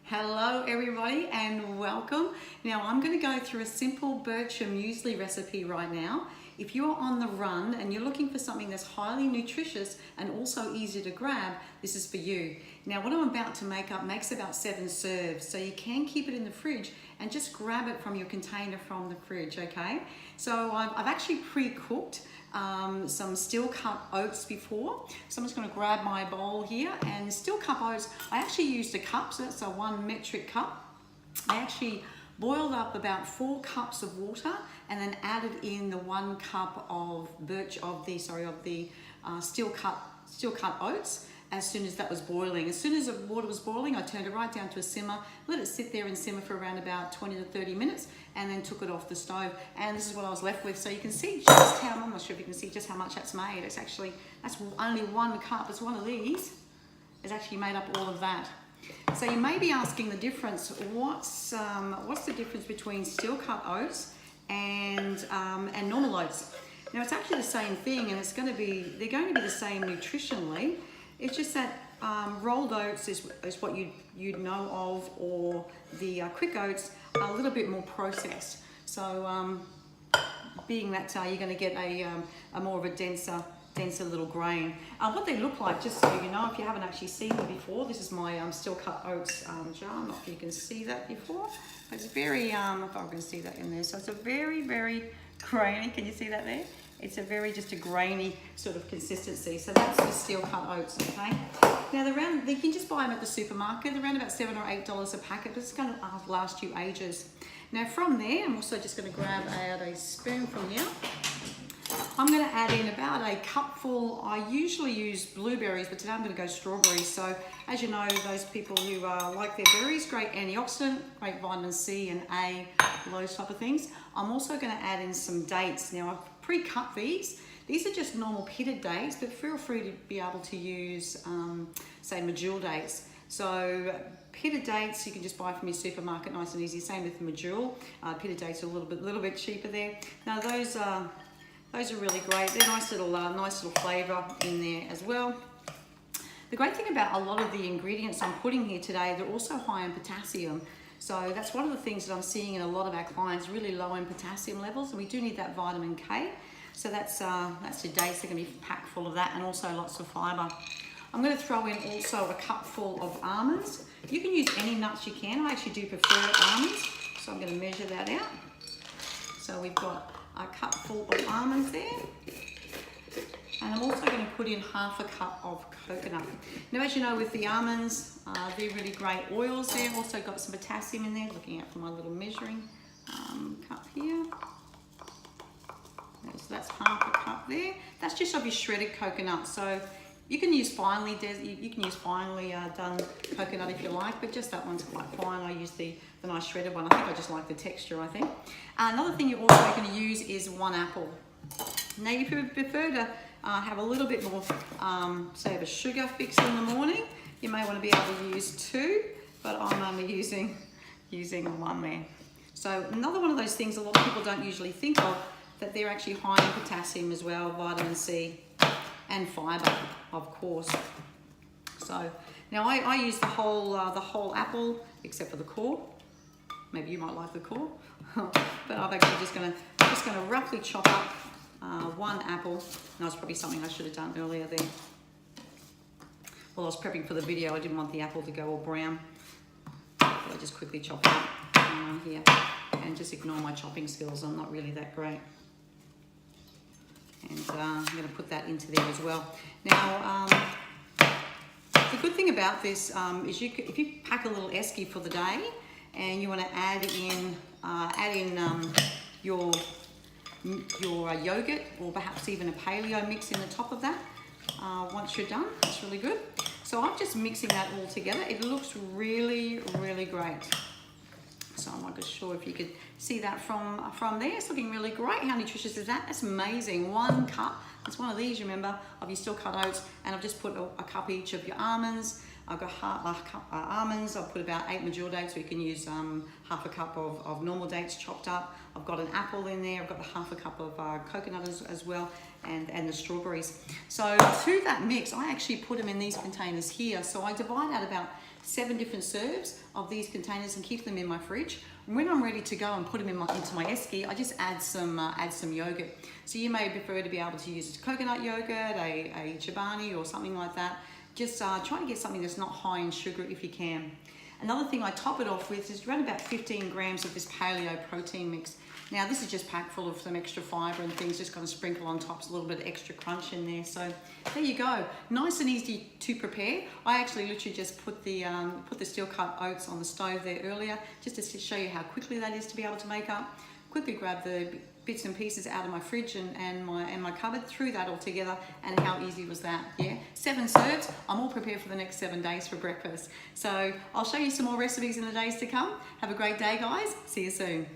Hello everybody and welcome. Now I'm going to go through a simple Bircher muesli recipe right now. If you're on the run and you're looking for something that's highly nutritious and also easy to grab, this is for you. Now what I'm about to make up makes about 7 serves, so you can keep it in the fridge and just grab it from your container from the fridge, okay? So I've actually pre-cooked some steel cut oats before. So I'm just going to grab my bowl here, and steel cut oats, I actually used a cup, so that's a 1 metric cup. I actually boiled up about 4 cups of water and then added in the 1 cup of steel cut oats as soon as that was boiling. As soon as the water was boiling, I turned it right down to a simmer, let it sit there and simmer for around about 20 to 30 minutes, and then took it off the stove. And this is what I was left with. So you can see just how, I'm not sure if you can see just how much that's made. It's actually, that's only 1 cup. It's one of these. It's actually made up all of that. So you may be asking the difference. What's the difference between steel cut oats and normal oats? Now it's actually the same thing, and they're going to be the same nutritionally. It's just that rolled oats is what you'd know of, or the quick oats are a little bit more processed. So being that you're going to get a more of a denser little grain. What they look like, just so you know, if you haven't actually seen them before, this is my steel cut oats jar. I'm not sure if you can see that before. It's very, if I can see that in there. So it's a very, very grainy. Can you see that there? It's just a grainy sort of consistency. So that's the steel cut oats, okay? Now you can just buy them at the supermarket. They're around about $7 or $8 a packet, but it's going to last you ages. Now from there, I'm also just going to grab out a spoon from here. I'm going to add in about a cupful. I usually use blueberries, but today I'm going to go strawberries. So as you know, those people who like their berries, great antioxidant, great vitamin C and A, those type of things. I'm also going to add in some dates. Now I've pre-cut these. These are just normal pitted dates, but feel free to be able to use, say, medjool dates. So pitted dates you can just buy from your supermarket, nice and easy. Same with medjool. Pitted dates are a little bit cheaper there. Now those are really great. They're nice little flavour in there as well. The great thing about a lot of the ingredients I'm putting here today, they're also high in potassium. So that's one of the things that I'm seeing in a lot of our clients, really low in potassium levels, and we do need that vitamin K. So that's your dates. They're going to be packed full of that, and also lots of fibre. I'm going to throw in also a cupful of almonds. You can use any nuts you can. I actually do prefer almonds, so I'm going to measure that out. So we've got a cupful of almonds there. And I'm also going to put in half a cup of coconut. Now, as you know, with the almonds, they're really great oils there. Also got some potassium in there, looking out for my little measuring cup here. So that's half a cup there. That's just of your shredded coconut. So you can use finely done coconut if you like, but just that one's quite fine. I use the nice shredded one. I think I just like the texture, I think. Another thing you're also going to use is 1 apple. Now, if you prefer to have a little bit more, say, of a sugar fix in the morning, you may want to be able to use 2, but I'm only using 1 there. So another one of those things a lot of people don't usually think of, that they're actually high in potassium as well, vitamin C and fibre, of course. So now I use the whole apple, except for the core. Maybe you might like the core, but I'm actually just gonna roughly chop up 1 apple. And that's probably something I should have done earlier there. While I was prepping for the video, I didn't want the apple to go all brown. So I just quickly chop it up here, and just ignore my chopping skills. I'm not really that great. And I'm going to put that into there as well. Now, the good thing about this is if you pack a little esky for the day, and you want to add in your yogurt, or perhaps even a paleo mix in the top of that. Once you're done, it's really good. So I'm just mixing that all together. It looks really, really great. So I'm not sure if you could see that from there. It's looking really great. How nutritious is that? That's amazing. 1 cup. That's one of these, remember, of your steel cut oats. And I've just put a cup each of your almonds. I've got half a cup almonds. I've put about 8 medjool dates, so you can use half a cup of normal dates chopped up. I've got an apple in there. I've got half a cup of coconut as well, and the strawberries. So to that mix, I actually put them in these containers here. So I divide out about 7 different serves of these containers and keep them in my fridge. When I'm ready to go and put them into my esky, I just add some yogurt. So you may prefer to be able to use coconut yogurt, a Chobani or something like that. Just try to get something that's not high in sugar if you can. Another thing I top it off with is around about 15 grams of this paleo protein mix. Now this is just packed full of some extra fibre and things, just kind of sprinkle on top, so a little bit of extra crunch in there. So there you go, nice and easy to prepare. I actually literally just put the steel cut oats on the stove there earlier, just to show you how quickly that is to be able to make up. Quickly grab the bits and pieces out of my fridge and my cupboard, threw that all together, and how easy was that? Yeah, 7 serves. I'm all prepared for the next 7 days for breakfast. So I'll show you some more recipes in the days to come. Have a great day, guys. See you soon.